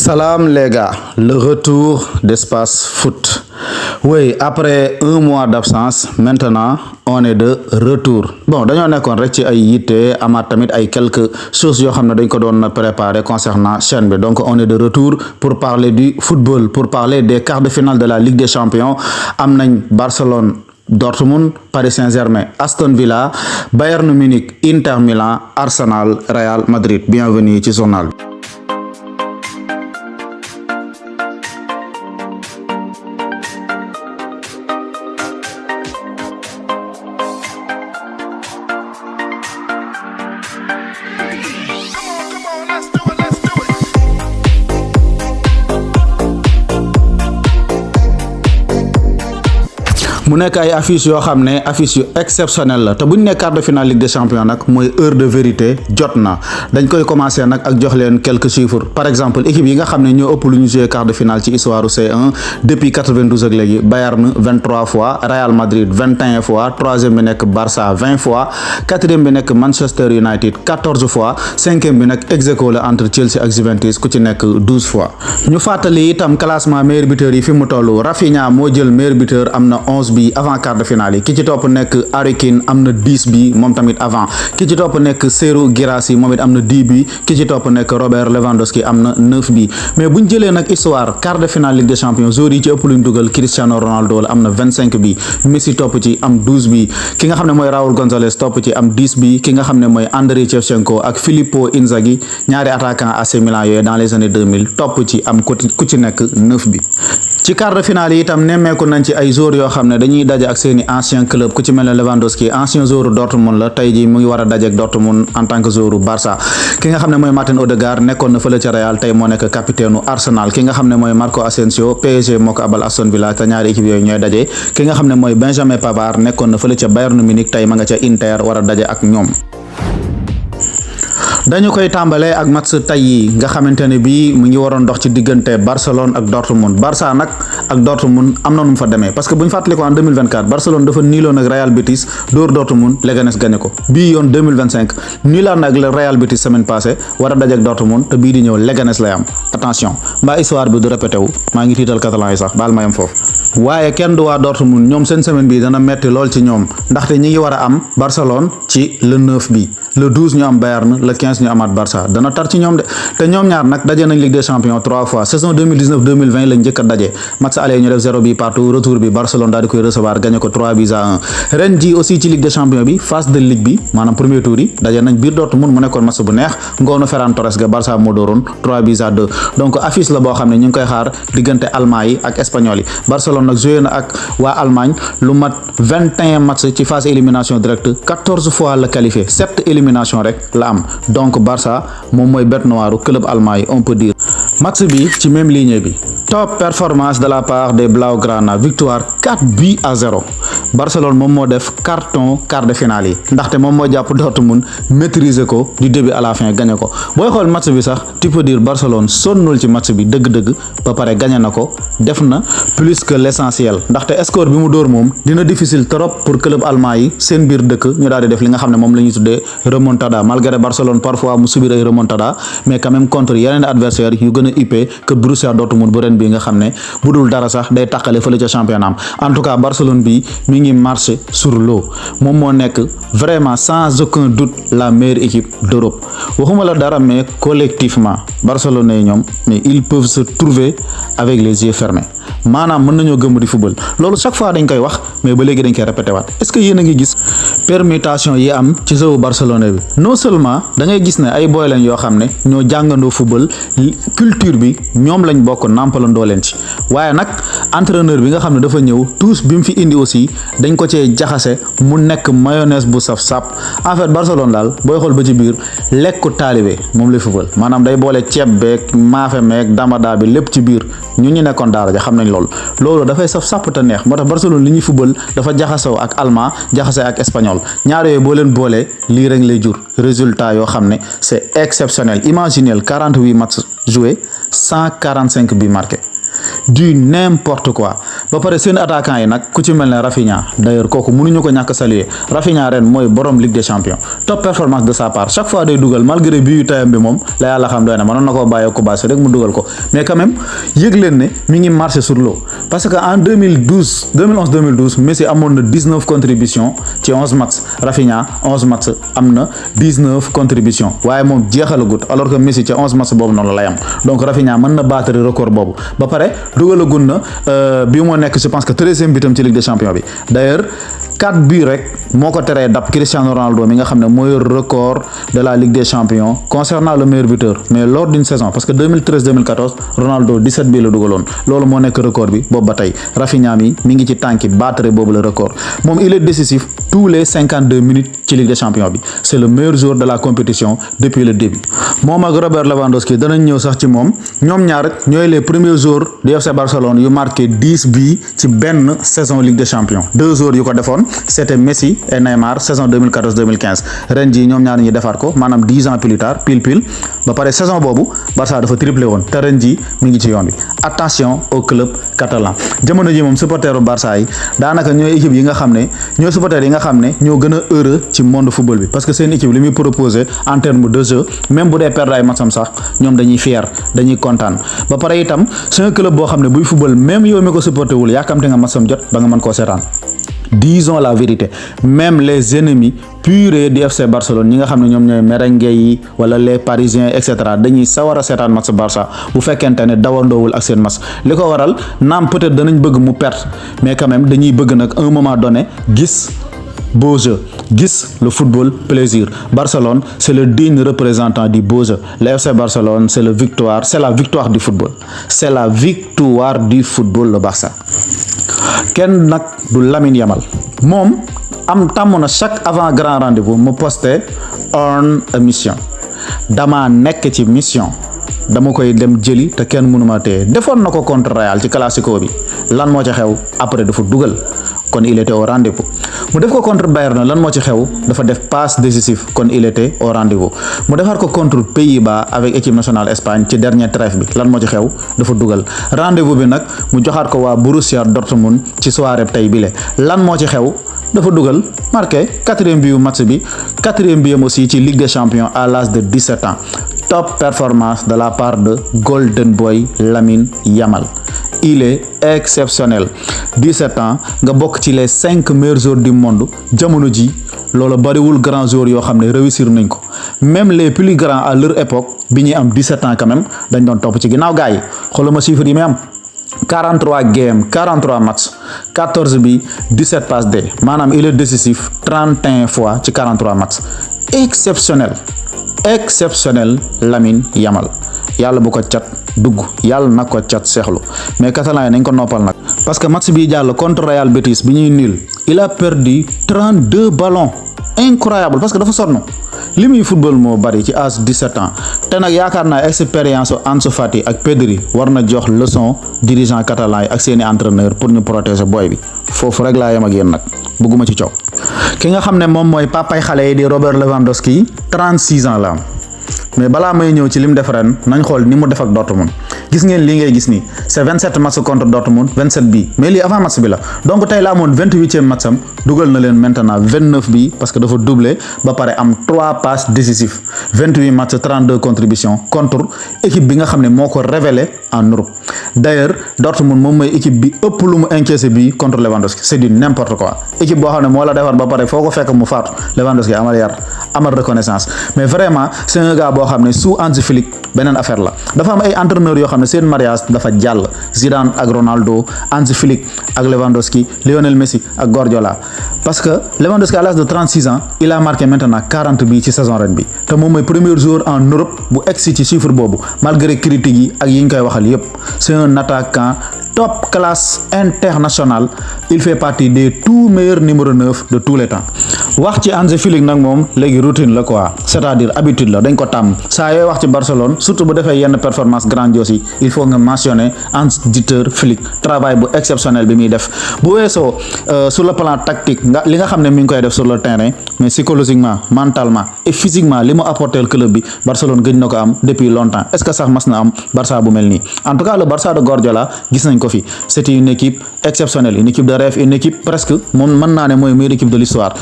Salam les gars, le retour d'Espace Foot. Oui, après un mois d'absence, maintenant on est de retour. Bon, dañoo nekkoon rek ci ay yitte amaat tamit ay quelques choses yoo xam ne dañ ko doon préparer concernant chaîne bi. Donc on est de retour pour parler du football, pour parler des quarts de finale de la Ligue des Champions. Am nañ Barcelone, Dortmund, Paris Saint-Germain, Aston Villa, Bayern Munich, Inter Milan, Arsenal, Real Madrid. Bienvenue ci journal bi. mu nekk ay affiches yoo xam ne affiches yu exceptionnelles la te bu ñu ne quart de finale Ligue des Champions nag mooy heure de vérité jot na dañ koy commencer nag ak jox leen quelques chiffres. Par exemple équipe yi nga xam ne ñoo ëpp lu ñu joué quart de finale ci histoire C1 depuis 92 ak léegi: Bayern 23 fois, Real Madrid 21 fois, troisième bi nekk Barça 20 fois, quatrième bi nekk Manchester United 14 fois, cinquième bi nag ex-aequo la entre Chelsea ak Juventus ku ci nekk 12 fois. ñu fàttali itam classement meilleur buteur yi fi mu toll. Rafinha moo jël meilleur buteur, am na 11 bi avant quart de finale yi. Ki ci topp nekk Harry Kane am na 10 bi moom tamit avant. Ki ci topp nekk Serhou Guirassy moom it am na 10 bi. Ki ci topp nekk Robert Lewandowski am na 9 bi. Mais buñ jëlee nag histoire quart de finale Ligue des Champions, joueurs yi ci ëpp luñ dugal Cristiano Ronaldo la am na 25 bi. Messi topp ci am 12 bi. Ki nga xam ne mooy Raúl González topp ci am 10 bi. Ki nga xam ne mooy Andriy Shevchenko ak Filippo Inzaghi, ñaari attaquant AC Milan yooyu dans les années 2000 topp ci am ku ci nekk 9 bi. ci quart de finale yi itam nemmeeku nañ ci ay joueurs yoo xam ne dañuy daje ak seeni ancien club. Ku ci mel ne Lewandowski ancien joueur Dortmund la, tey ji mu ngi war a daje ak Dortmund en tant que joueur Barça. Ki nga xam ne mooy Martin Odegaard nekkoon na fële ca Real, tey moo nekk capitaine Arsenal. Ki nga xam ne mooy Marco Asensio, PSG moo ko abal Aston Villa, te ñaari équipe yooyu ñooy daje. Ki nga xam ne mooy Benjamin Pavard nekkoon na fële ca Bayern Munich, tey ma nga ca Inter war a daje ak ñoom. dañu koy tàmbalee ak match tay yi nga xamante ne bii mu ngi waroon dox ci diggante Barcelone ak Dortmund. Barça nag ak Dortmund am na nu mu fa demee, parce que bu ñu fàttali ko en 2024 Barcelone dafa niiloon ak Real Betis dóor Dortmund, Leganés gagné ko. bii yoon 2025 niilaan ak Real Betis semaine passée war a daje ak Dortmund, te bii di ñëw Leganés lay am. Attention mbaa histoire bi du répété wu, maa ngi tiital catalan yi sax baal ma yem foofu. waaye kenn du waa Dortmund, ñoom seen semaine bi dana metti lool ci ñoom, ndaxte ñi ngi war a am Barcelone ci le 9 bi, le 12 ñu am Bayern, le 15 ñu amaat Barça. Dana tar ci ñoom de, te ñoom ñaar nag daje nañ Ligue des Champions 3 fois. Saison 2019-2020 lañ njëkk a daje. Match aller ñu def 0 bi partout, retour bi Barcelone daal di koy recevoir gagné ko 3 buts à 1. ren ji aussi ci Ligue des Champions bi phase de Ligue bi maanaam premier tour yi daje nañ biir Dortmund, mu nekkoon match bu neex. ngoonu Ferran Torres ga Barça moo dooroon 3 buts à 2. donc affiche la boo xam ne ñu ngi koy xaar diggante allemand yi ak espagnol yi. Barcelone nag joué na ak waa Allemagne lu mat 21 match ci phase élimination directe, 14 fois la qualifié, 7 élimination rek la am. donc Barça moom mooy bête noire club allemand yi on peut dire. match bi ci même ligne bi, top performance de la part des Blaugrana, victoire 4 buts à 0. Barcelone moom moo def carton quart de finale yi, ndaxte moom moo jàpp Dortmund maîtriser ko du début à la fin gagné ko. booy xool match bi sax tu peux dire Barcelone sonnul ci match bi dëgg-dëgg, ba pare gagné na ko, def na plus que l'essentiel, ndaxte score bi mu dóor moom dina difficile trop pour club allemand yi seen biir dëkk ñu daal di def li nga xam ne moom la ñuy tuddee remontada. Malgré Barcelone parfois mu subir ay remontada, mais quand même contre yeneen adversaire yu gën a huppé que Borussia Dortmund bu ren bi nga xam ne bu dul dara sax day tàqale fële ca championnat. en tout cas Barcelone bi mi ngi marché sur l'eau, moom moo nekk vraiment sans aucun doute la meilleure équipe d'Europe. waxuma la dara, mais collectivement Barcelone yi ñoom mais ils peuvent se trouver avec les yeux fermés, maanaam mën nañoo gëm di football. loolu chaque fois dañ koy wax, mais ba léegi dañ koy répété waat. est-ce que yéen a ngi gis permutation yi am ci jeu Barcelone bi? non seulement da ngay gis ne ay boy lañ yoo xam ne ñoo jàngandoo football, culture bi ñoom lañ bokk nàmpalandoo leen ci, waaye nag entraîneur bi nga xam ne dafa ñëw tous bi mu fi indi aussi dañ ko cee jaxase mu nekk mayonnaise bu saf sap. en fait Barcelone daal booy xool ba ci biir lekku taalibe moom lay football, maanaam day boole ceeb beeg maafe meeg damada bi lépp ci biir. ñu nekkoon daara ja xam nañ loolu dafay saf sàpp te neex. moo tax Barcelone li ñuy football dafa jaxasoo ak allemand, jaxase ak espagnol, ñaar yooyu boo leen boolee lii rek lay jur résultat yoo xam ne c'est exceptionnel. imaginez 48 matchs joués, 145 buts marqués, du n'importe quoi. ba pare seen attaquant yi nag ku ci mel ne Rafinha d'ailleurs kooku mënuñu ko ñàkk saluer. Rafinha ren mooy borom Ligue des Champions top performance de sa part chaque fois day dugal malgré bii yu tayam bi moom la yàlla xam doy na mënoon na koo bàyyi ko basi rek mu dugal ko mais quand même yëg leen ne mi ngi marché sur l'eau parce que en 2011 Messi amoon na 19 contributions ci 11 matchs Rafinha 11 matchs am na 19 contributions waaye moom jeexalagut alors que Messi ci 11 matchs boobu noonu la lay am donc Rafinha mën na battre record boobu ba pare dugalagun na bii moo nekk je pense que 13e bitam ci Ligue des Champions bi d'ailleurs 4 buts rek moo ko teree dab Cristiano Ronaldo mi nga xam ne mooy record de la Ligue des Champions concernant le meilleur buteur mais lors d'une saison parce que 2013-2014 Ronaldo 17 buts la dugaloon loolu moo nekk record bi boobu ba tey Rafinha mi ngi ci tànki battre boobu le record moom il est décisif tous les 52 minutes ci Ligue des Champions bi c'est le meilleur joueur de la compétition depuis le début moom ak Robert Lewandowski danañ ñëw sax ci moom ñoom ñaar ñooy les premiers joueurs du FC Barcelone yu marqué 10 buts ci benn saison Ligue des Champions 2 joueurs yu ko defoon c'était Messi et Neymar saison 2014-2015 ren jii ñoom ñaar ñi defaat ko maanaam 10 ans plus tard pile ba pare saison boobu Barça dafa triplé woon te ren jii mi ngi ci yoon bi attention au club catalan jamono ji moom supporteru Barça yi daanaka ñooy équipe yi nga xam ne ñooy supporters yi nga xam ne ñoo gën a heureux ci monde football bi parce que seen équipe li muy proposé en terme de jeu même bu dee perdre ay matcham sax ñoom dañuy fier dañuy kontaan ba pare itam c'est un club boo xam ne buy football même yow mi ko supporté wul yaakamte nga matcham jot ba nga mën koo seetaan. Disons la vérité même les ennemis purs du FC Barcelone ñi nga xam ne ñoom ñooy merengue yi wala les parisiens et cetera dañuy sawar a seetaan match Barça bu fekkente ne dawandoowul ak seen match li ko waral naam peut-être danañ bëgg mu perte mais quand même dañuy bëgg nag un moment donné gis beau jeu gis le football plaisir Barcelone c'est le digne représentant du beau jeu le FC Barcelone c'est la victoire du football c'est la victoire du football le Barça kenn nag du Lamine Yamal moom am tàmm na chaque avant grand rendez-vous mu posté on a mission dama nekk ci mission dama koy dem jëli te kenn mënuma téye defoon na ko contre Real ci classico bi lan moo ci xew après dafa dugal kon il était au rendez-vous mu def ko contre Bayern lan moo ci xew dafa def passe décisif kon il était au rendez-vous mu defaat ko contre Pays-Bas avec équipe nationale Espagne ci dernier trêve bi lan moo ci xew dafa dugal rendez-vous bi nag mu joxaat ko waa Borussia Dortmund ci soirée tey bile lan moo ci xew dafa dugal marqué 4e but match bi 4e but aussi ci Ligue des Champions à l'âge de 17 ans top performance de la part de Golden Boy Lamine Yamal. Il est exceptionnel 17 ans nga bokk ci les 5 meilleurs joueurs du monde jamono ji loolu bariwul grands joueurs yoo xam ne réussir nañ ko même les plus grands à leur époque bi ñuy am 17 ans quand même dañ doon topp ci ginnaaw gars yi xoolal ma chiffres yi muy am 43 games 43 matchs 14 bi 17 passes D maanaam il est décisif 31 fois ci 43 matchs exceptionnel Lamine Yamal yàlla bu ko cat dugg yàlla na ko cat seexlu mais catalan yi nañ ko noppal nag parce que match bi jàll contre Real Betis bi ñuy nul il a perdu 32 ballons incroyable parce que dafa sonn li muy football moo bari ci âge 17 ans te nag yaakaar naa expérience Ansu Fati ak Pedri war na jox leçon dirigeant catalan yi ak seeni entraîneur pour ñu protéger boy bi foofu rek laa yem ak yéen nag bëgguma ci coow ki nga xam ne moom mooy papay xale yi di Robert Lewandowski 36 ans la am mais balaa may ñëw ci lim def ren nañ xool ni mu def ak Dortmund gis ngeen lii ngay gis nii c'est 27 matchs contre Dortmund 27 bi mais lii avant match bi la donc tey la amoon 28e match am dugal na leen maintenant 29 bi parce que dafa doublé ba pare am 3 passes décisives 28 matchs 32 contributions contre équipe bi nga xam ne moo ko révélé en Europe d'ailleurs Dortmund moom mooy équipe bi ëpp lu mu encaissé bi contre Lewandowski c'est du n'importe quoi équipe boo xam ne moo la defar ba pare foo ko fekk mu faatu Lewandowski amal yar amal reconnaissance mais vraiment c'est un gars boo xam ne sous Hansi Flick beneen affaire la dafa am ay entraîneurs yoo xam ne seen mariage dafa jàll Zidane ak Ronaldo Hansi Flick ak Lewandowski Lionel Messi ak Guardiola parce que Lewandowski à l'âge de 36 ans il a marqué maintenant 40 bi ci saison ren bi te moom mooy premier joueur en Europe bu egsi ci chiffre boobu malgré critiques yi ak yi ñu koy waxal yépp c'est un attaquant top classe international il fait partie des tout meilleurs numéro 9 de tous les temps wax ci Hansi Flick nag moom léegi routine la quoi, c'est-à-dire habitude la, dañ ko tàmm saa yooy wax ci Barcelone surtout bu defee yenn performance grandiose yi il faut nga mentionner Hans-Dieter Flick travail bu exceptionnel bi muy def bu weesoo sur le plan tactique li nga xam ne mi ngi koy def sur le terrain, mais psychologiquement, mentalement et physiquement li mu apporté le club bi Barcelone gëj na ko am depuis longtemps. Est-ce que sax mas na am Barça bu mel nii? En tout cas le Barça de Guardiola gis nañ ko fi, c'était une équipe exceptionnelle, une équipe de rêve, une équipe presque moom mën naa ne mooy meilleure équipe de l'histoire.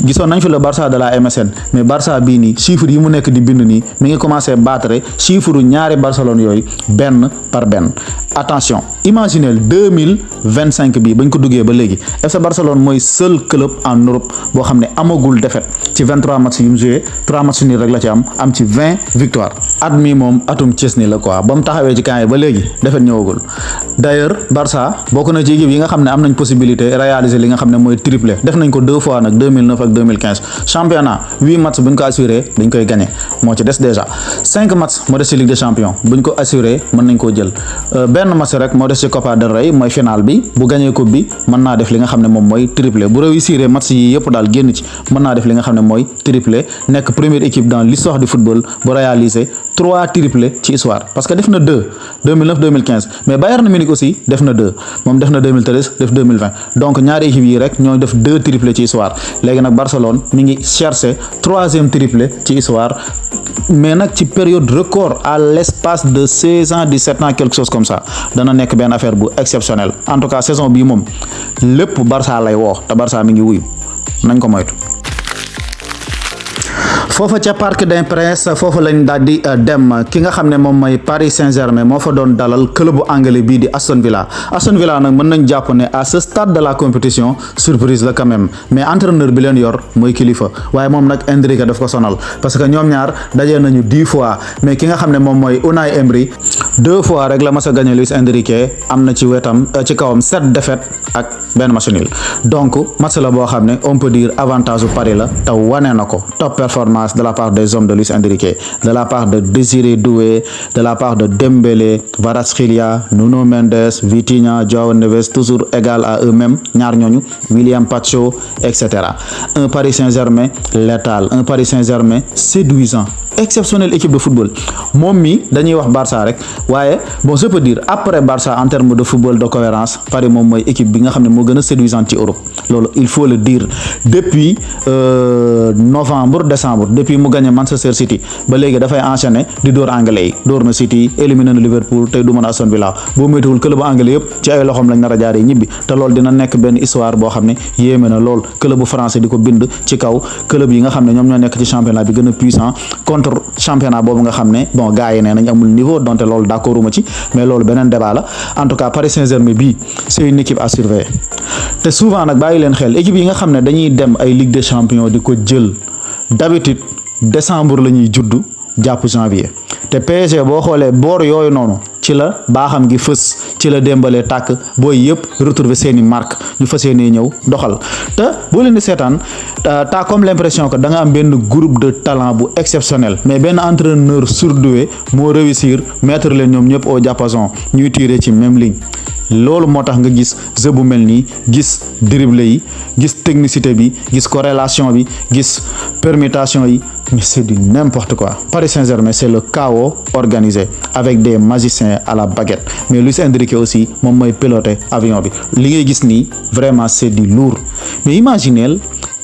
Gisoon nañ fi le Barça de la MSN, mais Barça bii nii chiffres yi mu nekk di bind nii mi ngi commencé battre chiffre ñaari Barcelone yooyu benn par benn. Attention, imaginez 2025 bi bañ ko duggee ba léegi FC Barcelone mooy seul club en Europe boo xam ne amagul défaite ci 23 matchs yu mu joué 3 matchs nii rek la ci am ci 20 victoires. At mi moom atum Chesney la quoi, ba mu taxawee ci camp yi ba léegi défaite ñëwagul. D'ailleurs Barça bokk na ci équipe yi nga xam ne am nañ possibilité réaliser li nga xam ne mooy triplé, def nañ ko 2 fois nag 2009 ak 2015. Championnat 8 matchs buñ ko assuré dañ koy gagné moo ci des déjà 5 matchs moo des ci Ligue des Champions buñ ko assuré mën nañ koo jël. Benn match rek moo des ci Copa del Rey mooy final bi, bu gagné coupe bi mën naa def li nga xam ne moom mooy triplé, bu réussir match yi yëpp daal génn ci mën naa def li nga xam ne mooy triplé, nekk première équipe dans l'histoire du football bu réaliser 3 triplés ci histoire, parce que def na 2 2009 2015, mais Bayern Munich aussi def na 2 moom def na 2013 def 2020, donc ñaari équipe yi rek ñoo def 2 triplés ci histoire. Léegi nag Barcelone mi ngi chercher 3e triplé ci histoire, mais nag ci période record à l'espace de 16 ans 17 ans quelque chose comme ça, dana nekk benn affaire bu exceptionnel. En tout cas saison bii moom lépp Barça lay woo te Barça mi ngi wuyu, nañ ko moytu. foofa ca Parc des Princes foofu lañ daal di dem ki nga xam ne moom mooy Paris Saint-Germain moo fa doon dalal club bu anglais bii di Aston Villa. Aston Villa nag mën nañ jàpp ne à ce stade de la compétition surprise la quand même, mais entraîneur bi leen yor mooy kilifa, waaye moom nag Enrique daf ko sonal parce que ñoom ñaar dajee nañu 10 fois, mais ki nga xam ne moom mooy Unai Emery 2 fois rek la mas a gagné Luis Enrique, am na ci wetam ci kawam 7 défaites ak benn match nul. Donc match la boo xam ne on peut dire avantage u Paris la te wane na ko, top performance de la part des hommes de Luis Enrique, de la part de Désiré Doué, de la part de Dembélé, Kvaratskhelia, Nuno Mendes, Vitinha, João Neves, toujours égal à eux-mêmes ñaar ñooñu, William Pacho, etc. Un Paris Saint-Germain létal, un Paris Saint-Germain séduisant, exceptionnelle équipe de football. Moom mi dañuy wax Barça rek, waaye bon je peux dire après Barça en termes de football de cohérence, Paris moom mooy équipe bi nga xam ne moo gën a séduisante ci Europe, loolu il faut le dire. Depuis novembre décembre, depuis mu gagné Manchester City ba léegi dafay enchaîner di dóor anglais yi, dóor na City, éliminé na Liverpool, tey du mën a Aston Villa. boo moytuwul club anglais yëpp ci ay loxoom lañ nar a jaaree ñibbi, te loolu dina nekk benn histoire boo xam ne yéeme na lool. club bu français di ko bind ci kaw club yi nga xam ne ñoom ñoo nekk ci championnat bi gën a puissant contre championnat boobu nga xam ne bon gars yi nee nañ amul niveau, donte loolu d'accord uma ci, mais loolu beneen débat la. En tout cas Paris Saint-Germain bii c'est une équipe à surveiller, te souvent nag bàyyi leen xel équipe yi nga xam ne dañuy dem ay Ligue des Champions di ko jël d'habitude décembre la ñuy juddu jàpp janvier, te PSG boo xoolee boor yooyu noonu ci la baaxam gi fës, ci la démbalee tàkk booy yëpp retrouver seeni marque ñu fas yéenee ñëw doxal. te boo leen di seetaan t'as comme l'impression que da nga am benn groupe de talent bu exceptionnel, mais benn entraîneur surdoué moo réussir mettre leen ñoom ñëpp au diapason ñuy tirer ci même ligne. loolu moo tax nga gis jeu bu mel nii, gis dribble yi, gis technicité bi, gis corrélation bi, gis permutation yi, mais c'est du n'importe quoi. Paris Saint-Germain c'est le chaos organisé avec des magiciens à la baguette, mais Luis Enrique aussi moom mooy piloter avion bi. li ngay gis nii vraiment c'est du lourd, mais imaginez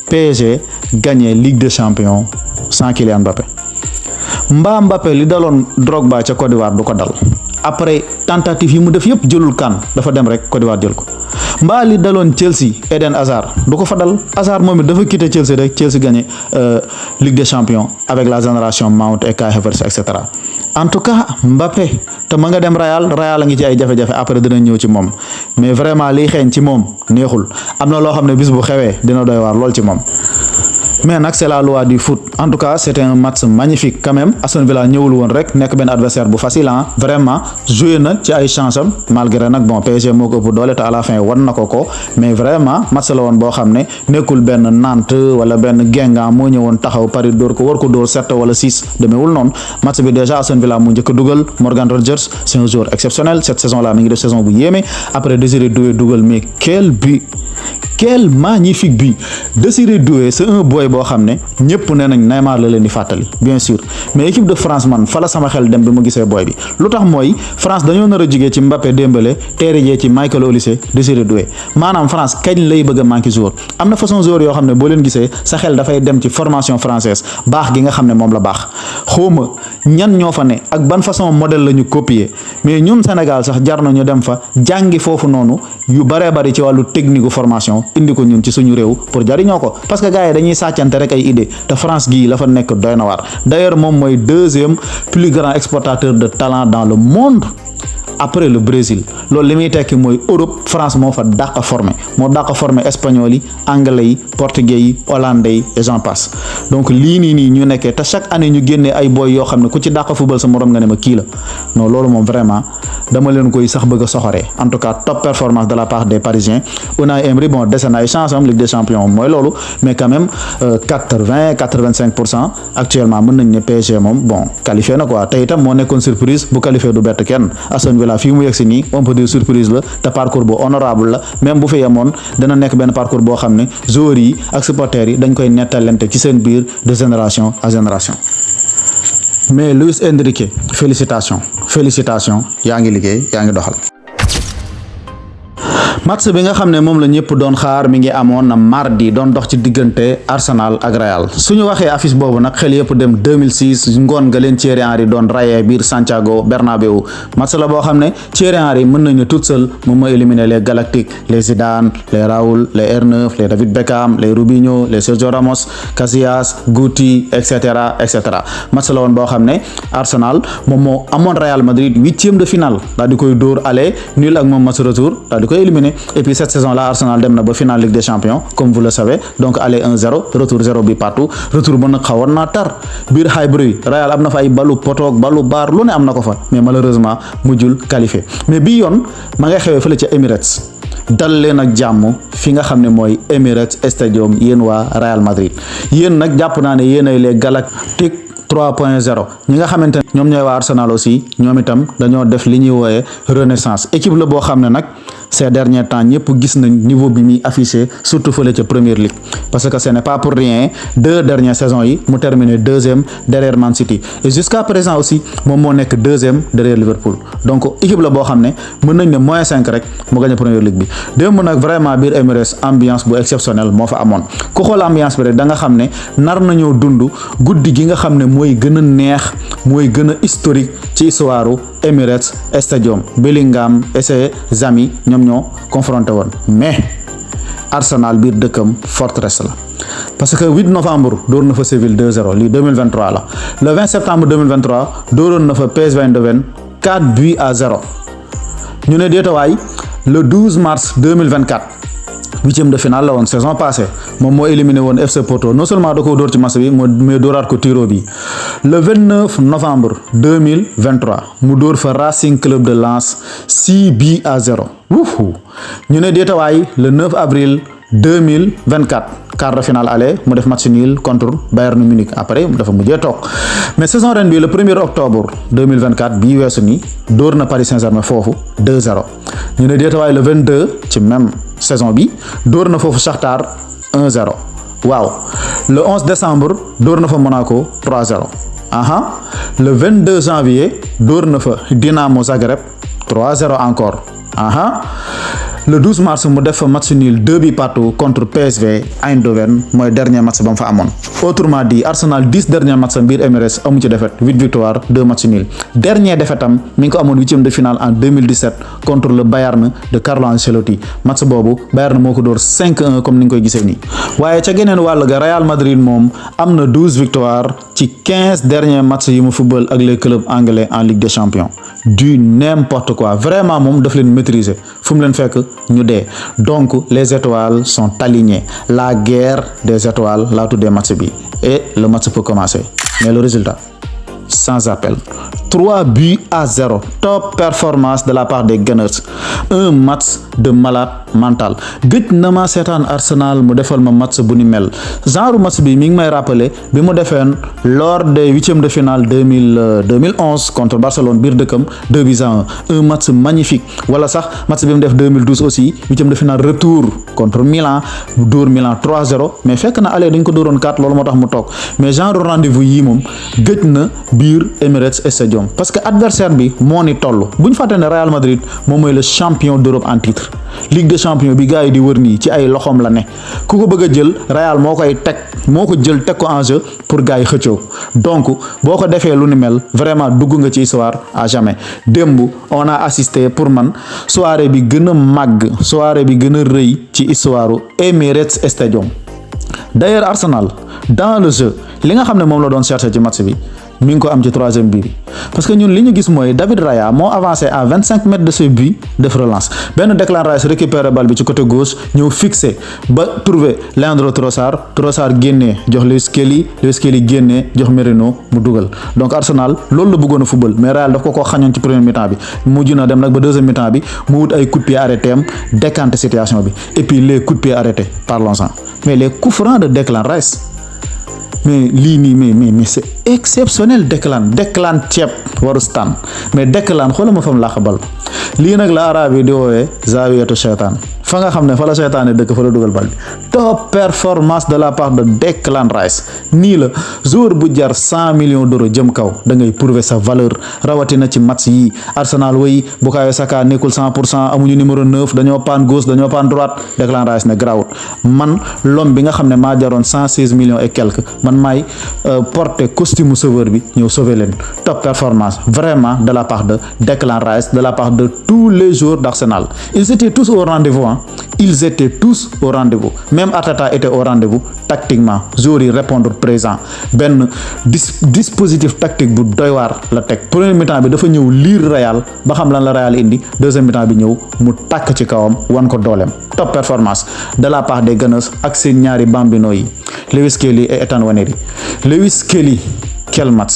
PSG gagner Ligue des Champions sans Kylian Mbappé. Mbappé li daloon Drogba ca Côte d'Ivoire du ko dal. Après tentative yi mu def yëpp jëlul CAN, dafa dem rek Côte d'Ivoire jël ko. mbaa li daloon Chelsea Eden Hazard du ko fa dal. Hazard moom it dafa quitté Chelsea rek Chelsea gagné Ligue des Champions avec la génération Mount et Kai Havertz etc. En tout cas Mbappé te ma nga dem Real a ngi ci ay jafe-jafe, après dina ñëw ci moom, mais vraiment liy xeeñ ci moom neexul. am na loo xam ne bis bu xewee dina doy waar lool ci moom. mais nag c'est la loi du foot. En tout cas c'était un match magnifique quand même. Aston Villa ñëwul woon rek nekk benn adversaire bu facile vraiment joué na ci ay chance am malgré nag bon PSG moo ko ëpp doole te à la fin wan na ko mais vraiment match la woon boo xam ne nekkul benn Nantes wala benn Guingamp moo ñëwoon taxaw Paris dóor ko war ko dóor 7 wala 6 demeewul noonu. Match bi déjà Aston Villa mu njëkk a dugal Morgan Rogers c'est un joueur exceptionnel cette saison là mi ngi def saison bu yéeme après Désiré Doué dugal mais quel magnifique but. Désiré Doué c'est un boy boo xam ne ñëpp nee nañ Neymar la leen di fàttali bien sûr mais équipe de France man fa la sama xel dem bi ma gisee boy bi lu tax mooy France dañoo nar a jugee ci Mbappé Dembélé teerijee ci Michael Olise Désiré Doué maanaam France kañ lay bëgg a manqué joueur am na façon joueur yoo xam ne boo leen gisee sa xel dafay dem ci formation française baax gi nga xam ne moom la baax xawma ñan ñoo fa ne ak ban façon modèle la ñu copier mais ñun Sénégal sax jar na ñu dem fa jàngi foofu noonu yu baree bari ci wàllu technique formation indi ko ñun ci suñu réew pour jariñoo ko parce que gars yi dañuy sàccante rek ay idée te France gii la fa nekk doy na waar d'ailleurs moom mooy deuxième plus grand exportateur de talent dans le monde après le Brésil loolu li muy tekki mooy Europe France moo fa dàq formé espagnol yi anglais yi portugais yi hollandais yi et j'en passe donc lii nii ñu nekkee te chaque année ñu génnee ay boy yoo xam ne ku ci dàq football sa morom nga ne ma kii la non loolu moom vraiment dama leen koy sax bëgg a soxoree en tout cas top performance de la part des Parisiens. Unai Emery bon dese na ay chance am Ligue des Champions mooy loolu mais quand même 85% actuellement mën nañ ne PSG moom bon qualifié na quoi te itam moo nekkoon surprise bu qualifié du bett kenn Aston Villa fii mu yegsi nii on peut dire surprise la te parcours bu honorable la même bu fi yemoon dana nekk benn parcours boo xam ne joueurs yi ak supporters yi dañ koy nettalante ci seen biir de génération à génération. mais Luis Enrique félicitations yaa ngi liggéey yaa ngi doxal. match bi nga xam ne moom la ñëpp doon xaar mi ngi amoon na mardi doon dox ci diggante Arsenal ak Real suñu waxee affiche boobu nag xel yëpp dem 2006 ngoon nga leen Thierry Henry doon rayé biir Santiago Bernabéu match la boo xam ne Thierry Henry mën nañu toute seule moom moo éliminer les Galactiques les Zidane les Raoul les R9 les David Beckham les Robinho les Sergio Ramos Casillas Guti etc. match la woon boo xam ne Arsenal moom moo amoon Real Madrid 8e de finale daal di koy dóor aller nul ak moom match retour daal di koy éliminer. Et puis cette saison là Arsenal dem na ba finale Ligue des Champions comme vous le savez donc aller 1-0 retour 0 bi partout retour ba nag xawoon naa tar biir Highbury Real am na fa ay balu potoog balu baar lu ne am na ko fa mais malheureusement mujjul qualifié mais bii yoon ma ngay xewee fële ca Emirates dal leen ak jàmm fi nga xam ne mooy Emirates Stadium yéen waa Real Madrid yéen nag jàpp naa ne yéen ay les Galactiques 3.0 ñi nga xamante ne ñoom ñooy waa Arsenal aussi ñoom itam dañoo def li ñuy wooyee renaissance équipe la boo xam ne nag ces derniers temps ñëpp gis nañ niveau bi muy affiché surtout fële ca Premier League parce que ce n'est pas pour rien 2 dernières saisons yi mu terminé 2e derrière Man City et jusqu'à présent aussi moom moo nekk 2e derrière Liverpool donc équipe la boo xam ne mën nañ ne -5 rek mu gagné Premier League bi démb nag vraiment biir Emirates ambiance bu exceptionnelle moo fa amoon ku xool ambiance bi rek da nga xam ne nar nañoo dund guddi gi nga xam ne mooy gën a neex mooy gën a historique ci histoire Emirates Stadium Bellingham et ses amis ñoom ñoo confronté woon mais Arsenal biir dëkkam forteresse la parce que 8 novembre dóor na fa Séville 2-0 lii 2023 la le 20 septembre 2023 dóoroon na fa PSV Eindhoven 4-0 ñu ne déetawaay le 12 mars 2024 8e de finale la woon saison passée moom moo éliminé woon FC Porto non seulement da ko dóor ci match bi mais dóoraat ko tiro bi le 29 novembre 2023 mu dóor fa Racing Club de Lens 6-0 wuuhu ñu ne déetawaay le 9 avril 2024 quart de finale aller mu def match nul contre Bayern Munich après dafa mujjee toog mais saison ren bi le 1er octobre 2024 bii weesu nii dóor na Paris Saint-Germain foofu 2-0 ñu ne déetawaay le 22 ci même saison bi dóor na foofu Shakhtar 1-0 waaw le 11 décembre dóor na fa Monaco 3-0 le 22 janvier dóor na fa Dinamo Zagreb 3-0 encore le 12 mars mu def fa match nul 2 partout contre PSV Eindhoven mooy dernier match ba mu fa amoon autrement dit Arsenal 10 derniers matchs biir Emirates amu ci défaite 8 victoires 2 matchs nuls dernier défaite am mi ngi ko amoon 8e de finale en 2017 contre le Bayern de Carlo Ancelotti match boobu Bayern moo ko dóor 5-1 comme ni nga koy gisee nii waaye ca geneen wàll ga Real Madrid moom am na 12 victoires ci 15 derniers matchs yi mu football ak les clubs anglais en Ligue des Champions du n'importe quoi vraiment moom daf leen maîtriser fu mu leen fekk ñu dee donc les étoiles sont alignées la guerre des étoiles laa tuddee match bi et le match peut commencer mais le résultat sans appel 3-0 top performance de la part des Gunners un match de malade mental gëj na ma seetaan Arsenal mu defal ma match bu ni mel genre match bi mi ngi may rappeler bi mu defeen lors des huitièmes de finale 2011 contre Barcelone biir dëkkam 2-1 un match magnifique wala sax match bi mu def 2012 aussi huitième de finale retour contre Milan dóor Milan 3-0 mais fekk na aller dañ ko dóoroon 4 loolu moo tax mu toog mais genre rendez-vous yi moom gëj na biir Emirates Stadium parce que adversaire bi moo ni toll bu ñu fàtte ne Real Madrid moom mooy le champion d'Europe en titre Ligue des champions bi gars yi di wër nii ci ay loxoom la ne ku ko bëgg a jël Real moo ko jël teg ko en jeu pour gars yi xëccoo donc boo ko defee lu ni mel vraiment dugg nga ci histoire à jamais démb on a assisté pour man soirée bi gën a màgg soirée bi gën a rëy ci histoire Emirates Stadium d'ailleurs Arsenal dans le jeu li nga xam ne moom la doon chercher ci match bi mi ngi ko am ci troisième but bi parce que ñun li ñu gis mooy David Raya moo avancé à 25 mètres de ce but def relance benn Declan Rice récupéré balle bi ci côté gauche ñëw fixé ba trouver Leandro Trossard génnee jox Lewis Kelly génnee jox Merino mu dugal donc Arsenal loolu la bëggoon a football mais Real daf ko xañoon ci premier mi-temps bi mujj na dem nag ba deuxième mi-temps bi mu wut ay coups de pied arrêtés am décanter situation bi et puis les coups de pied arrêtés parlons-en mais les coups francs de Declan Rice mais lii nii mais c'est exceptionnel Declan ceeb waru stan mais Declan xoolal ma fam làq bal lii nag la arabe yi di woowee zawiyatu shaytaan fa nga xam ne fa la seytaane dëkk fa la dugal bal bi top performance de la part de Declan Rice nii la joueur bu jar 100 millions d'euros jëm kaw da ngay prouver sa valeur rawatina ci match yi Arsenal way Bukayo Saka nekkul 100% amuñu numéro 9 dañoo paan gauche dañoo paan droite Declan Rice ne grawut man l'homme bi nga xam ne maa jaroon 116 millions et quelques man maay porter costume sauveur bi ñëw sauver leen top performance vraiment de la part de Declan Rice de la part de tous les joueurs d'Arsenal ils étaient tous au rendez-vous ils étaient tous au rendez-vous même Arteta était au rendez-vous tactiquement joueurs yi répondre présent benn dispositif tactique bu doy waar la teg premier mi-temps bi dafa ñëw lire Real ba xam lan la Real indi deuxième mi-temps bi ñëw mu tàkk ci kawam wan ko dooleem top performance de la part des Gunners ak seen ñaari bambino yi Lewis Kelly et Ethan Nwaneri Lewis Kelly quel match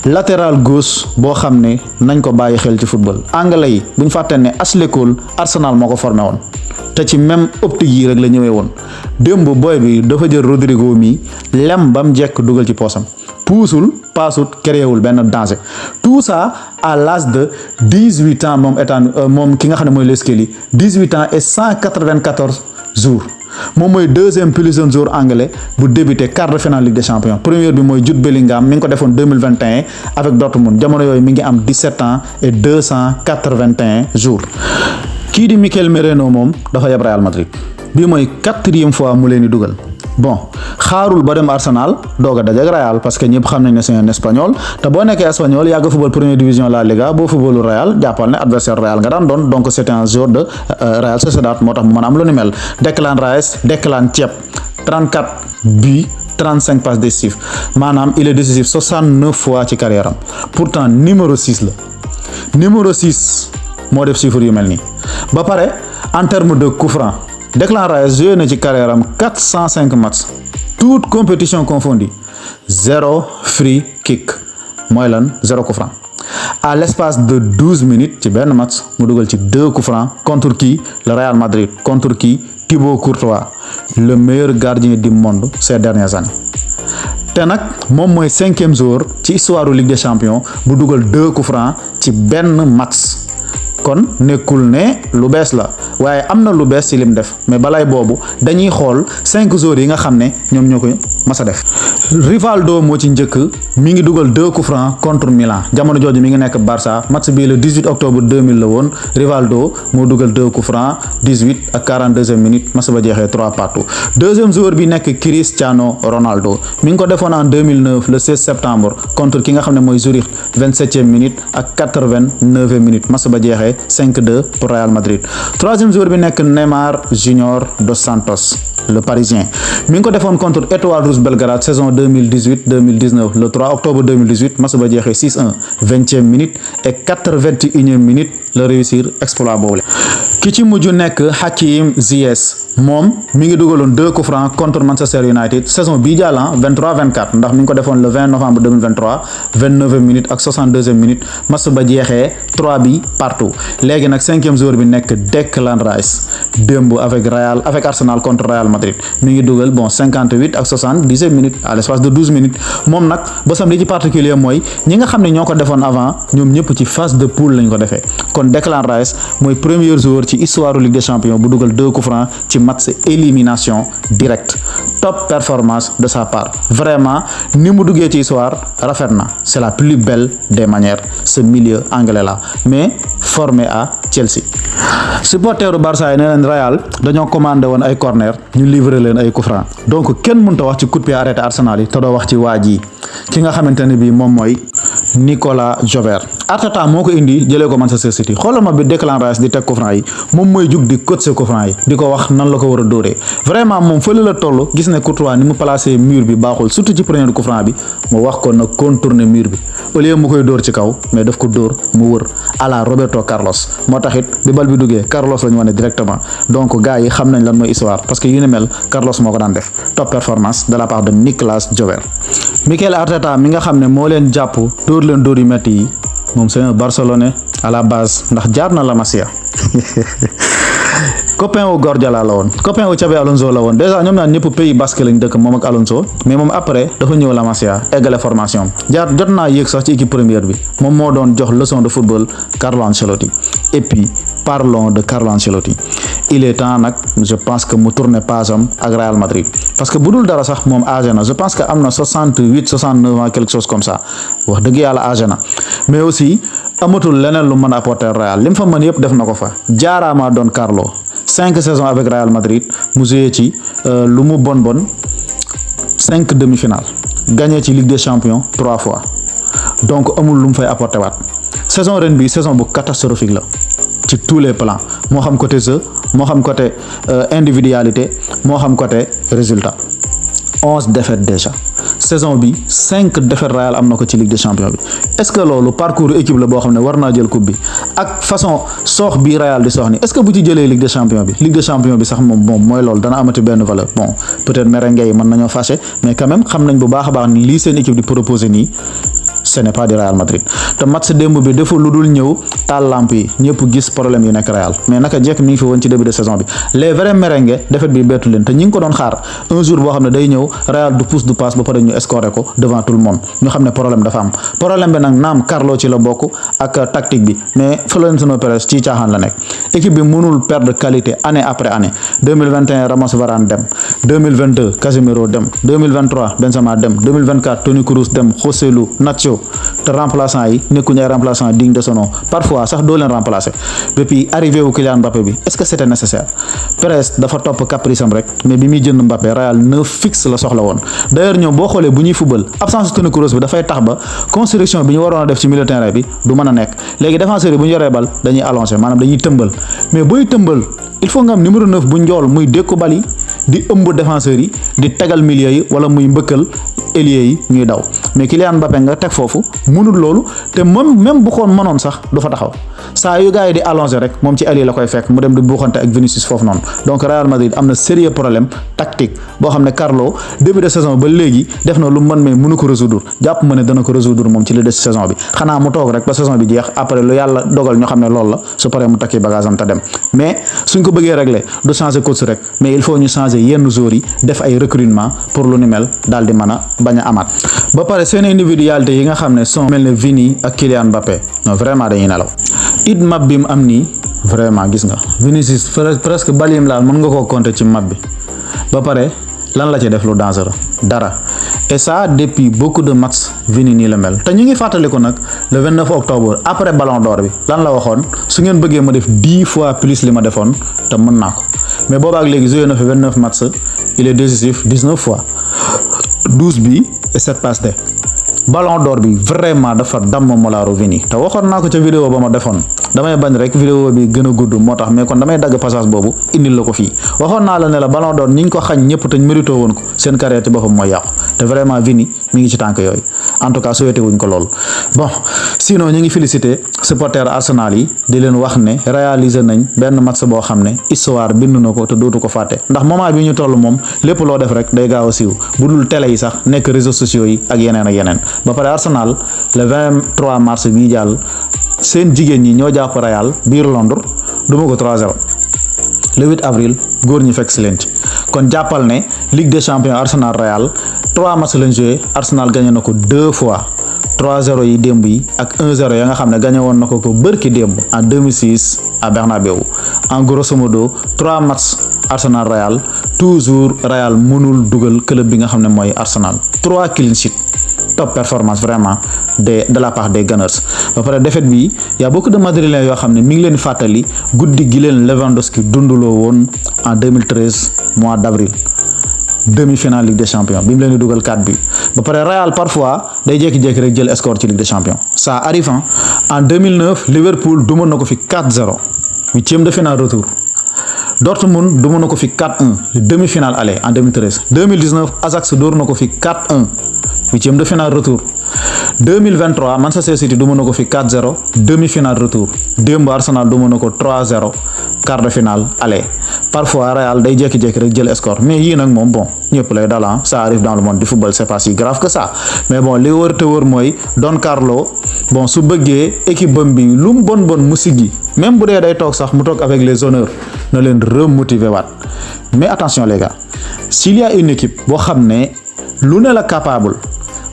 latéral gauche boo xam ne nañ ko bàyyi xel ci football anglais yi bu ñu fàtte ne Ashley Cole Arsenal moo ko formé woon te ci même optique yi rek la ñëwee woon démb boy bi dafa jël Rodrigo mi lem ba mu jekk dugal ci poosam puusul paasut créewul benn danger tout ça à l'âge de 18 ans moom ki nga xam ne mooy Lewis Kelly 18 ans et 194 jours moom mooy deuxième plus jeune joueur anglais bu débuté quart de finale Ligue des Champions première bi mooy Jude Bellingham mi ngi ko defoon 2021 avec Dortmund jamono yooyu mi ngi am 17 ans et 281 jours kii di Mikel Merino moom dafa yeb Real Madrid bii mooy 4e fois mu leen di dugal bon xaarul ba dem Arsenal doog a dajeek Real parce que ñëpp xam nañ ne c'est un espagnol te boo nekkee espagnol yàgg football première division La Liga boo footballu Real jàppal ne adversaire Real nga daan doon donc c'était un joueur de Real Sociedad moo tax mu mën a am lu ni mel Declan Rice Declan ceeb 34 buts 35 passes décisives maanaam il est décisif 69 fois ci carrière am pourtant numéro 6 la numéro 6 moo def chiffre yu mel nii ba pare en terme de coup franc Declan Rice joué na ci carrière am 405 matchs toute compétition confondue 0 free kick mooy lan 0 coup franc à l'espace de 12 minutes ci benn match mu dugal ci 2 coups francs contre qui le Real Madrid contre qui Thibaut Courtois le meilleur gardien du monde ces dernières années te nag moom mooy 5e joueur ci histoire Ligue des Champions bu dugal 2 coups francs ci benn match kon nekkul ne lu bees la waaye am na lu bees ci lim def mais balay boobu dañuy xool 5 joueurs yi nga xam ne ñoom ñoo ko mas a def Rivaldo moo ci njëkk mi ngi dugal 2 coups francs contre Milan jamono jooju mi ngi nekk Barça match bii le 18 octobre 2000 la woon Rivaldo moo dugal 2 coups francs 18 ak 42e minute match ba jeexee 3 partout deuxième joueur bi nekk Cristiano Ronaldo mi ngi ko defoon en 2009 le 16 septembre contre ki nga xam ne mooy Zurich 27e minute ak 89e minute match ba jeexee 5-2 pour Real Madrid troisième 5e joueur bi nekk Neymar Junior dos Santos le parisien mi ngi ko defoon contre Étoile Rouge Belgrade saison 2018-2019 le 3 octobre 2018 match ba jeexee 6-1 20e minute et 81e minute la réussir exploit boobu ki ci mujj nekk Hakim Ziyech moom mi ngi dugaloon 2 coups francs contre Manchester United saison bii jàllan 23-24 ndax mi ngi ko defoon le 20 novembre 2023 29e minute ak 62e minute match ba jeexee 3 bi partout léegi nag 5e joueur bi nekk Declan Rice démb avec Arsenal contre Real Madrid mi ngi dugal 58 ak 70e minute à l'espace de 12 minutes moom nag bosam li ci particulier mooy ñi nga xam ne ñoo ko defoon avant ñoom ñëpp ci phase de poule lañ ko defee kon Declan Rice mooy premier joueur ci histoire Ligue des Champions bu dugal 2 coups francs ci match élimination directe top performance de sa part vraiment ni mu duggee ci histoire rafet na c'est la plus belle des manières ce milieu anglais là mais formé à Chelsea. supporteru Barça yi ne leen Real dañoo commandé woon ay corner ñu livré leen ay coup franc donc kenn mënut a wax ci coup de pied arrêté Arsenal yi te doo wax ci waa ji ki nga xamante ne bii moom mooy Nicolas Jobert. Arteta moo ko indi jëlee ko Manchester City xoolal ma bi Declan Rice di teg coup franc yi moom mooy jug di coacher coup franc yi di ko wax nan la ko war a dóoree vraiment moom fële la toll gis ne Courtois ni mu placé mur bi baaxul surtout ci premier coup franc bi mu wax ko na contourner mur bi au lieu mu koy dóor ci kaw mais daf ko dóor mu wër à la Roberto Carlos moo taxit bi bal bi duggee Carlos lañu wane directement donc gars yi xam nañ lan mooy histoire parce que yu ne mel Carlos moo ko daan def top performance de la part de Nicolas Jobert. Mikel Arteta mi nga xam ne moo leen jàpp dóor leen dóor yu metti yi moom c'est un Barcelonais à la base ndax jaar na la Masia copain wu Guardiola la woon copain wu Xabi Alonso la woon déjà ñoom ñaan ñëpp pays basque lañ dëkk moom ak Alonso mais moom après dafa ñëw la Masia eggale formation jaar jot naa yéeg sax ci équipe première bi moom moo doon jox leçon de football Carlo Ancelotti et puis parlons de Carlo Ancelotti il est temps nag je pense que mu tourner page am ak Real Madrid parce que bu dul dara sax moom âgé na je pense que am na 69 ans quelque chose comme ça wax dëgg yàlla âgé na mais aussi amatul leneen lu mën a apporter Real li mu fa mën yëpp def na ko fa jaaraama doon Carlo 5 saisons avec Real Madrid mu joué ci lu mu bon 5 demi-finales gagné ci Ligue des Champions 3 fois donc amul lu mu fay apporter waat saison ren bi saison bu catastrophique la ci tous les plans moo xam côté jeu moo xam côté individualité moo xam côté résultat 11 défaites déjà saison bi 5 défaites Real am na ko ci Ligue des Champions bi est-ce que loolu parcours équipe la boo xam ne war naa jël coupe bi ak façon soox bi Real di soox ni est-ce que bu ci jëlee Ligue des Champions bi sax moom mooy loolu dana amati benn valeur bon peut-être merengue yi mën nañoo fâché mais quand même xam nañ bu baax a baax ni lii seen équipe di proposer nii ce n'est pas du Real Madrid te match démb bi dafa lu dul ñëw taal lamp yi ñëpp gis problème yi nekk Real mais naka jekk mi ngi fi woon ci début de saison bi les vrais merengue défaite bi bettu leen te ñi ngi ko doon xaar un jour boo xam ne day ñëw Real du pousse du passe ba pare ñu scorer ko devant tout le monde ñu xam ne problème dafa am problème bi nag naam Carlo ci la bokk ak tactique bi mais Florentino Pérez ci caaxaan la nekk équipe bi mënul perdre qualité année après année 2021 Ramos Varane dem 2022 Casemiro dem 2023 Benzema dem 2024 Toni Kroos dem Joselu Nacho te remplaçant yi nekkuñu ay remplaçant digne de son nom parfois sax doo leen remplacer depuis arrivé wu Kylian Mbappé bi est-ce que c'était nécessaire Perez dafa topp caprice am rek mais bi muy jënd Mbappé Real neuf fixe la soxla woon d'ailleurs ñoom boo xoolee bu ñuy football absence Toni Kroos bi dafay tax ba construction bi ñu waroon a def ci milieu terrain bi du mën a nekk léegi défenseurs yi bu ñu yoree bal dañuy allonger maanaam dañuy tëmbal mais booy tëmbal il faut nga am numéro 9 bu njool muy dékku bal yi di ëmb défenseurs yi di tegal milieu yi wala muy mbëkkal ailier yi ñuy daw mais Kylian Mbappé nga teg foofu mënul loolu te même bu xoon mënoon sax du fa taxaw saa yu gars yi di allonger rek moom ci ailier la koy fekk mu dem di buuxante ak Vinicius foofu noonu donc Real Madrid am na sérieux problème tactique boo xam ne Carlo début de saison ba léegi def na lu mën mais mënu ko résoudre jàpp ma ne dana ko résoudre moom ci li des saison bi xanaa mu toog rek ba saison bi jeex après lu yàlla dogal ñu xam ne loolu la su paree mu takki bagage am te dem mais suñ ko bëggee régler du changer coach rek mais il faut ñu changer yenn joueurs yi def ay recrutement pour lu ni mel daal di mën a bañ a amaat ba pare seen individualité yi nga xam ne sont mel ne Vini ak Kylian Mbappé non vraiment dañuy nelaw it map bi mu am nii vraiment gis nga Vinicius presque balim laal mën nga koo compter ci map bi ba pare lan la ci def lu dangereux dara et ça depuis beaucoup de matchs Vini nii la mel te ñu ngi fàttaliku nag le 29 octobre après ballon d'or bi lan la waxoon su ngeen bëggee ma def 10 fois plus li ma defoon te mën naa ko mais boobaak léegi joué na fi 29 matchs il est décisif 19 fois 12 bi et 7 passes D ballon d'or bi vraiment dafa damm molaaru Vini te waxoon naa ko ca vidéo ba ma defoon damay bañ rek vidéo bi gën a gudd moo tax mais kon damay dagg passage boobu indil la ko fii waxoon naa la ne la ballon d'or ñi ñu ko xañ ñëpp te ñu mérito woon ko seen carrière ci boppam mooy yàqu te vraiment Vini mi ngi ci tànk yooyu en tout cas souhaité wuñ ko lool. bon sinon ñu ngi félicité supporter Arsenal yi di leen wax ne réaliser nañ benn match boo xam ne histoire bind na ko te dootu ko fàtte ndax moment bi ñu toll moom lépp loo def rek day gaaw a siiw bu dul télé yi sax nekk réseaux sociaux yi ak yeneen ak yeneen ba pare Arsenal le 23 mars bii jàll seen jigéen ñi ñoo jàpp Real biir Londres duma ko 3-0 le 8 avril góor ñi fekk si leen ci kon jàppal ne Ligue des champions Arsenal Real 3 matchs lañ joué Arsenal gagné na ko 2 fois 3-0 yi démb yi ak 1-0 ya nga xam ne gagné woon na ko bërki démb en 2006 à Bernabéu en grosso modo 3 matchs Arsenal Real toujours Real mënul dugal club bi nga xam ne mooy Arsenal 3 clean sheet top performance vraiment de la part des Gunners ba pare défaite bi y a beaucoup de Madrilènes yoo xam ne mi ngi leen fàttali guddi gi leen Lewandowski dunduloo woon en 2013 mois d'avril demi-finale Ligue des champions bi mu leen di dugal 4 bi ba pare Real parfois day jékki-jékki rek jël score ci Ligue des champions ça arrive en 2009 Liverpool duma na ko fi 4-0 huitième de finale retour Dortmund duma na ko fi 4-1 demi-finale aller en 2013 2019 Ajax dóor na ko fi 4-1 huitième de finale retour 2023 Manchester City duma na ko fi 4-0 demi-finale retour démb Arsenal duma na ko 3-0 quart de finale aller parfois Real day jékki-jékki rek jël score mais yii nag moom bon ñëpp lay dal ça arrive dans le monde du football c'est pas si grave que ça mais bon li wër te wër mooy Don Carlo bon su bëggee équipe bam bi lu mu bon mu siggi même bu dee day toog sax mu toog avec les honneurs na leen remotiver waat mais attention les gars s'il y a une équipe boo xam ne lu ne la capable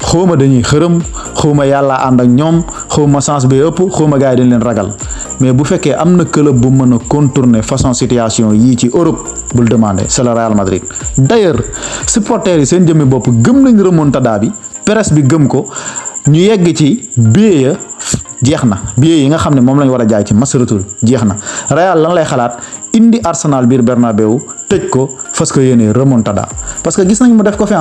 xawma dañuy xërëm xawma yàlla ànd ak ñoom xawma sens bi ëpp xawma gars yi dañ leen ragal mais bu fekkee am na club bu mën a contourner façon situation yii ci Europe bul demander c'est le Real Madrid d'ailleurs supporters yi seen jëmmi bopp gëm nañ remontada bi presse bi gëm ko ñu yegg ci billet ya jeex na billet yi nga xam ne moom lañ war a jaay ci match retour jeex na Real lan lay xalaat indi Arsenal biir Bernabéu tëj ko fas ko yéene remontada parce que gis nañ mu def ko fi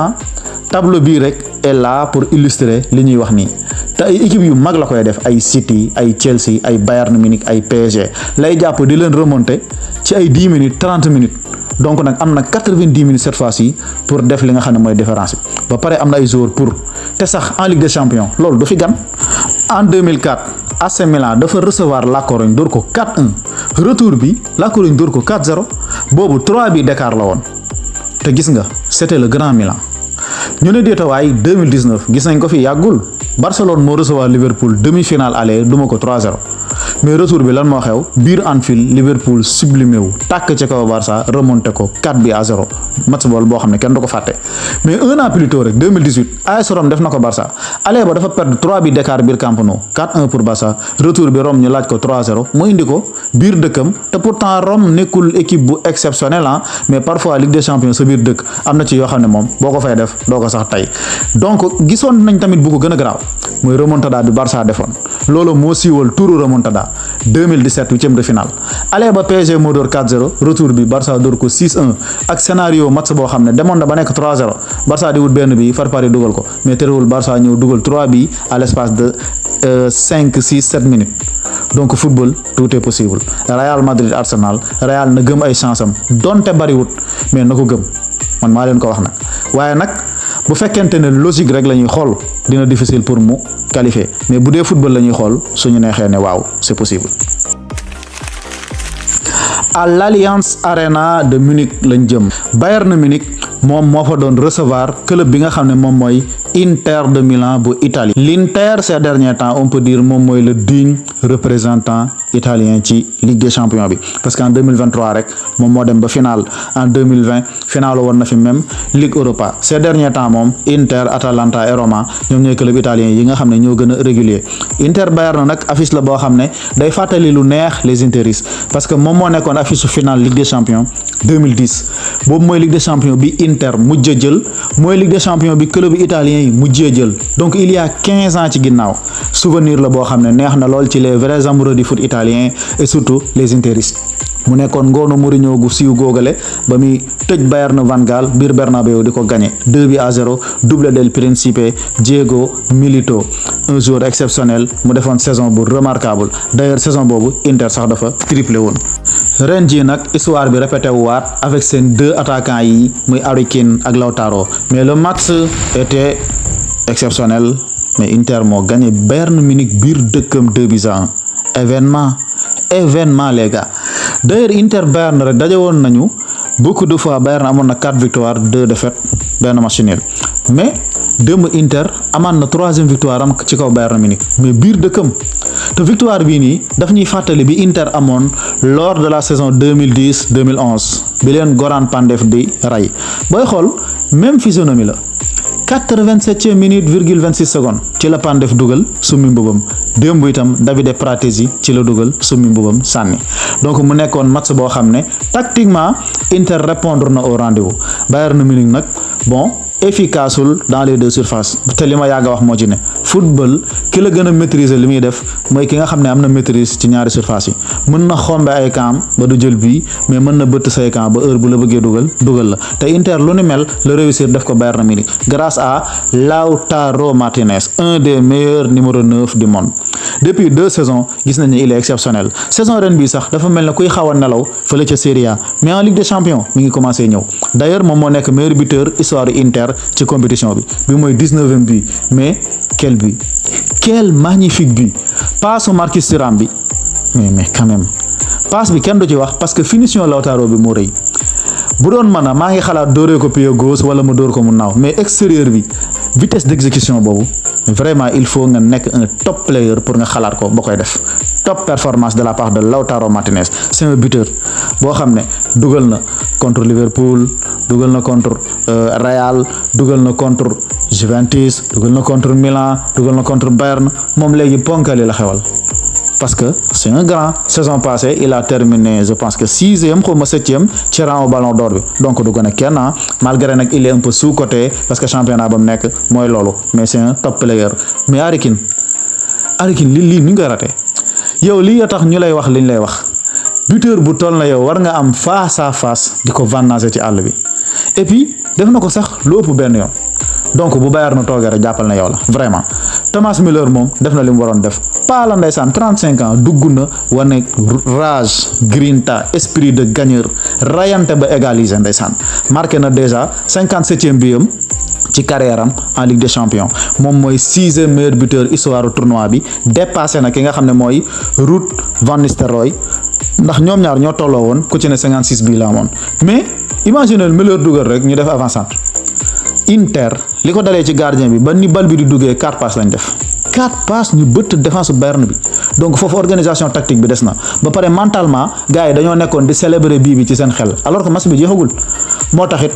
tableau bii rek est là pour illustrer li ñuy wax nii te ay équipe yu mag la koy def ay City ay Chelsea ay Bayern Munich ay PSG lay jàpp di leen remonter ci ay 10 minutes 30 minutes donc nag am na 90 minutes cette fois-ci pour def li nga xam ne mooy différence bi ba pare am na ay joueurs pour te sax en Ligue des champions loolu du fi gan en 2004 AC Milan dafa recevoir La Corogne dóor ko 4-1 retour bi La Corogne dóor ko 4-0 boobu 3 bi d'écart la woon te gis nga c'était le Grand Milan. ñu ne déetawaay 2019 gis nañ ko fi yàggul Barcelone moo recevoir Liverpool demi-finale aller duma ko 3-0 mais retour bi lan moo xew biir Anfield Liverpool sublimé wu tàkk ci kaw Barça remonté ko 4-0 match bool boo xam ne kenn du ko fàtte mais un an plus tôt rek 2018 AS Rome def na ko Barça aller ba dafa perdre 3 bi d'écart biir Camp Nou 4-1 pour Barça retour bi Rome ñu laaj ko 3-0 mu indi ko biir dëkkam te pourtant Rome nekkul équipe bu exceptionnelle mais parfois Ligue des champions sa biir dëkk am na ci yoo xam ne moom boo ko fay def doo ko sax tey donc gisoon nañ tamit bu ko gën a garaaw mooy remontada bi Barça defoon loolu moo siiwal turu remontada 2017 huitième de finale aller ba PSG moo door 4-0 retour bi Barça door ko 6-1 ak scénario match boo xam ne demoon na ba nekk 3-0 Barça di wut benn bi far pari dugal ko mais terewul Barça ñëw dugal 3 bi à l'espace de 5 6 7 minutes donc football tout est possible Real Madrid Arsenal Real na gëm ay chance am donte bariwut mais na ko gëm man maa leen ko wax nag waaye nag bu fekkente ne logique rek la ñuy xool dina difficile pour mu qualifier mais bu dee football la ñuy xool suñu neexee ne waaw c'est possible. à l'Allianz Arena de Munich lañ jëm Bayern Munich moom moo fa doon recevoir club bi nga xam ne moom mooy Inter de Milan bu Italie. l'Inter ces derniers temps on peut dire moom mooy le digne représentant italien ci Ligue des champions bi parce qu'en 2023 rek moom moo dem ba finale en 2020 finale woon na fi même Ligue Europa ces derniers temps moom Inter Atalanta et Roma ñoom ñooy club italien yi nga xam ne ñoo gën a régulier Inter Bayern nag affiche la boo xam ne day fàttali lu neex les interistes parce que moom moo nekkoon affiche su finale Ligue des champions 2010 boobu mooy Ligue des champions bi Inter mujj a jël mooy Ligue des champions bi club italien yi mujjee jël donc il y a 15 ans ci ginnaaw souvenir la boo xam ne neex na lool ci les vrais amoureux du foot italien et surtout les interistes mu nekkoon ngoonu Mourinho gu siiw googale ba muy tëj Bayern Van Gaal biir Bernabéu di ko gagné 2-0 doublé del Principe Diego Milito un joueur exceptionnel mu defoon saison bu remarquable d'ailleurs saison boobu Inter sax dafa triplé woon. ren jii nag histoire bi répété wu waat avec seen deux attaquants yi muy Harry Kane ak Lautaro mais le match était exceptionnel mais Inter moo gagné Bayern Munich biir dëkkam 2-1 événement les gars. D'ailleurs Inter Bayern rek daje woon nañu beaucoup de fois Bayern amoon na 4 victoires 2 défaites benn match nul mais démb Inter amaan na 3e victoire am ci kaw Bayern Munich mais biir dëkkam te victoire bii nii daf ñuy fàttali bi Inter amoon lors de la saison 2010-2011 bi leen Goran Pandev di rey booy xool même physionomie la 87e minute virgule 26 secondes ci la Pandev dugal summi mbubam démb itam Davide Pratesi ci la dugal summi mbubam sànni donc mu nekkoon match boo xam ne tactiquement Inter répondre na au rendez-vous Bayern Munich nag bon efficaceul dans les deux surfaces te li ma yàgg a wax moo ci ne football ki la gën a maîtriser li muy def mooy ki nga xam ne am na maîtrise ci ñaari surface yi mën na xombe ay camp ba du jël bii mais mën na bëtt say camp ba heure bu la bëggee dugal la te Inter lu ni mel la réussir def ko Bayern Munich grâce à Lautaro Martinez un des meilleurs numéro 9 du monde depuis 2 saisons gis nañ ne il est exceptionnel saison ren bi sax dafa mel ne kuy xaw a nelaw fële ca Serie A mais en Ligue des Champions mi ngi commencé ñëw d'ailleurs moom moo nekk meilleur buteur histoire Inter ci compétition bi mooy 19e but mais quel magnifique but passe Marcus Thuram bi mais quand même passe bi kenn du ci wax parce que finition Lautaro bi moo rëy bu doon mën a maa ngi xalaat dóoree ko pied gauche wala mu dóor ko mu naaw mais extérieur bi vitesse d'exécution boobu vraiment il faut nga nekk un top player pour nga xalaat ko ba koy def top performance de la part de Lautaro Martinez c'est un buteur boo xam ne dugal na contre Liverpool dugal na contre Real dugal na contre Juventus dugal na contre Milan dugal na contre Bayern moom léegi ponkali la xewal parce que c'est un grand saison passée il a terminé je pense que 6e xaw ma 7e ci rang au Ballon d'Or bi donc du gën a kenn malgré nag il est un peu sous-coté parce que championnat ba mu nekk mooy loolu mais c'est un top player mais Harry Kane lii ni nga koy raté yow lii tax ñu lay wax liñ lay wax buteur bu toll na yow war nga am face à face di ko vannager ci àll bi et puis def na ko sax lu ëpp benn yoon donc bu Bayern na toogee rek jàppal na yow la vraiment Thomas Müller moom def na li mu waroon def pas la ndeysaan 35 ans dugg na wane rage grinta esprit de gagneur rayante ba égaliser ndeysaan marqué na déjà 57e biyam ci carrière am en Ligue des Champions moom mooy 6e meilleur buteur histoire tournoi bi dépassé na ki nga xam ne mooy Ruud van Nistelrooy ndax ñoom ñaar ñoo tolloo woon ku ci ne 56 bi la amoon mais imaginez Müller dugal rek ñu def avant-centre Inter li ko dalee ci gardien bi ba ni bal bi di duggee 4 passes lañ def 4 passes ñu bëtt défense Bayern bi donc foofu organisation tactique bi des na ba pare mentalement gars yi dañoo nekkoon di célébrer bii bi ci seen xel alors que match bi jeexagul moo taxit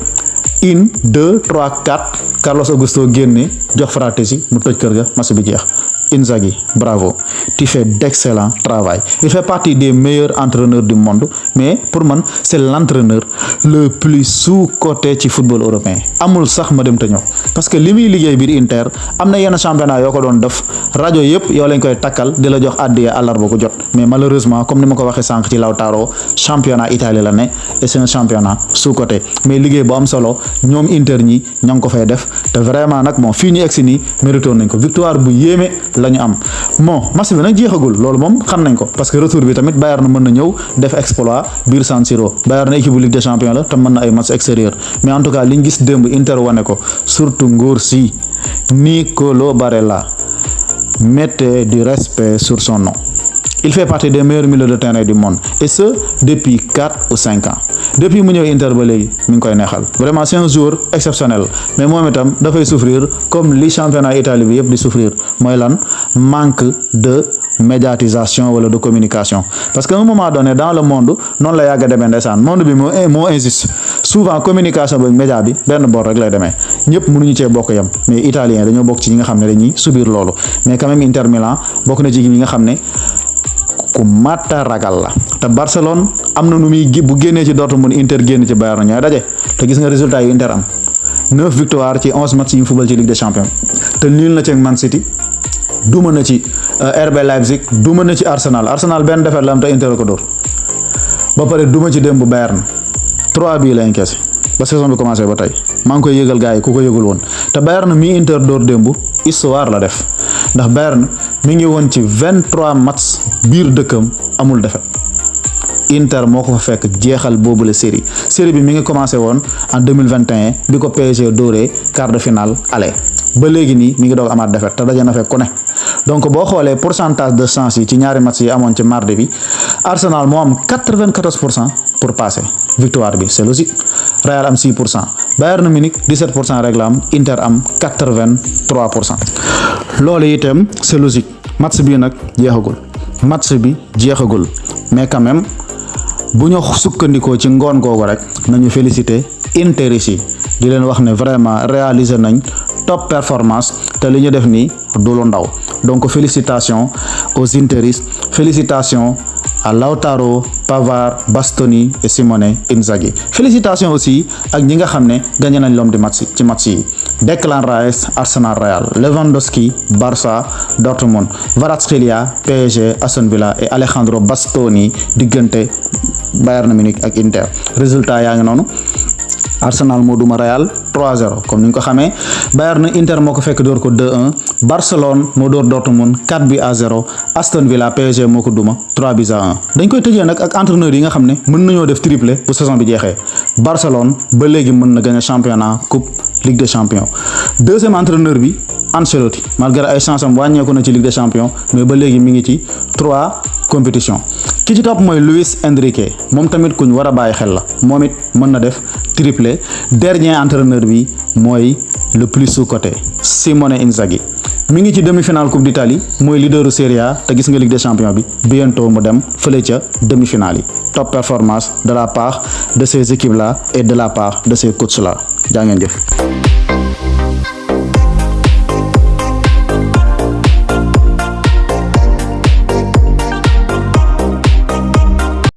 1 2 3 4 Carlos Augusto génne jox Fratesi mu toj kër ga match bi jeex. Inzaghi, bravo, tu fais d'excellent travail. Il fait partie des meilleurs entraîneurs du monde, mais pour moi, c'est l'entraîneur le plus sous-coté ci football européen. Amul sax ma dem te ñëw parce que li muy liggéey biir Inter am na yenn championnat yoo ko doon def rajo yëpp yow lañ koy takkal di la jox àddiya àllarba ko jot mais malheureusement comme ni ma ko waxee sànq ci Lautaro championnat Italie la ne et c'est un championnat sous-coté mais liggéey bu am solo ñoom Inter ñi ña ngi ko fay def te vraiment nag moom fii ñu egsi nii mérito nañ ko victoire bu yéeme la ñu am bon match bi nag jeexagul loolu moom xam nañ ko parce que retour bi tamit Bayern mën na ñëw def exploit biir San Siro Bayern équipe bu Ligue des Champions la te mën na ay match extérieur mais en tout cas liñ gis démb Inter wane ko surtout ngóor si Nicolo Barella mettez du respect sur son nom. Il fait partie des meilleurs milieux de terrain du monde et ce depuis 4 ou 5 ans depuis mu ñëw Inter ba léegi mi ngi koy neexal vraiment c'est un joueur exceptionnel mais moom itam dafay souffrir comme li championnat Italie bi yëpp di souffrir mooy lan manque de médiatisation wala de communication parce que à un moment donné dans le monde noonu la yàgg a demee ndeysaan monde bi moo injuste souvent communication ba média bi benn bord rek lay demee ñëpp mënuñu cee bokk yam mais italien dañoo bokk ci ñi nga xam ne dañuy subir loolu mais quand même Inter Milan bokk na ci ñi nga xam ne ku mata ragal la te Barcelone am na nu muy bu génnee ci Dortmund Inter génn ci Bayern ñooy daje te gis nga résultat yu Inter am 9 victoires ci 11 matchs yi mu football ci Ligue des Champions te nul na ci Man City duma na ci RB Leipzig duma na ci Arsenal benn défaite la am te Inter ko dóor ba pare duma ci démb Bayern 3 bii la encaissé ba saison bi commencé ba tey maa ngi koy yëgal gars yi ku ko yëgul woon te Bayern mi Inter door démb histoire la def ndax Bayern mi ngi woon ci 23 matchs biir dëkkam amul défaite. Inter moo ko fa fekk jeexal boobule série bi mi ngi commencé woon en 2021 bi ko PSG dóoree quart de finale aller ba léegi nii mi ngi doog amaat défaite te daje na fekk ku ne donc boo xoolee pourcentage de chance yi ci ñaari match yi amoon ci mardi bi Arsenal moo am 94% pour passer victoire bi c'est logique Real am 6% Bayern Munich 17% rek la am Inter am 83%. loolu itam c'est logique match bi nag jeexagul mais quand même bu ñu sukkandikoo ci ngoon googu rek nañu féliciter Interis yi di leen wax ne vraiment réaliser nañ top performance te li ñu def nii du lu ndaw donc félicitations aux Interis, félicitations à Lautaro, Pavard, Bastoni et Simone Inzaghi. Félicitations aussi ak ñi nga xam ne gagné nañ l'homme du match ci match yi Declan Rice, Arsenal Real, Lewandowski, Barça, Dortmund, Kvaratskhelia, PSG, Aston Villa et Alejandro Bastoni diggante Bayern Munich ak Inter. Résultat yaa ngi noonu Arsenal moo duma Real 3-0 comme ni nga ko xamee Bayern Inter moo ko fekk door ko 2-1 Barcelone moo door Dortmund 4-0 Aston Villa PSG moo ko duma 3-1 dañ koy tëjee nag ak entraîneur yi nga xam ne mën nañoo def triplé bu saison bi jeexee Barcelone ba léegi mën na gagner championnat coupe Ligue des champions deuxième entraîneur bi Ancelotti malgré ay chance am wàññeeku na ci Ligue des champions mais ba léegi mi ngi ci 3 compétitions ki ci topp mooy Luis Enrique moom tamit kuñ war a bàyyi xel la moom it mën na def triplé dernier entraîneur bi mooy le plus sous-coté Simone Inzaghi mi ngi ci demi-finale Coupe d'Italie mooy leaderu Serie A te gis nga Ligue des champions bi bientôt mu dem fële ca demi-finale yi top performance de la part de ces équipes là et de la part de ces coachs là jaa ngeen jëf.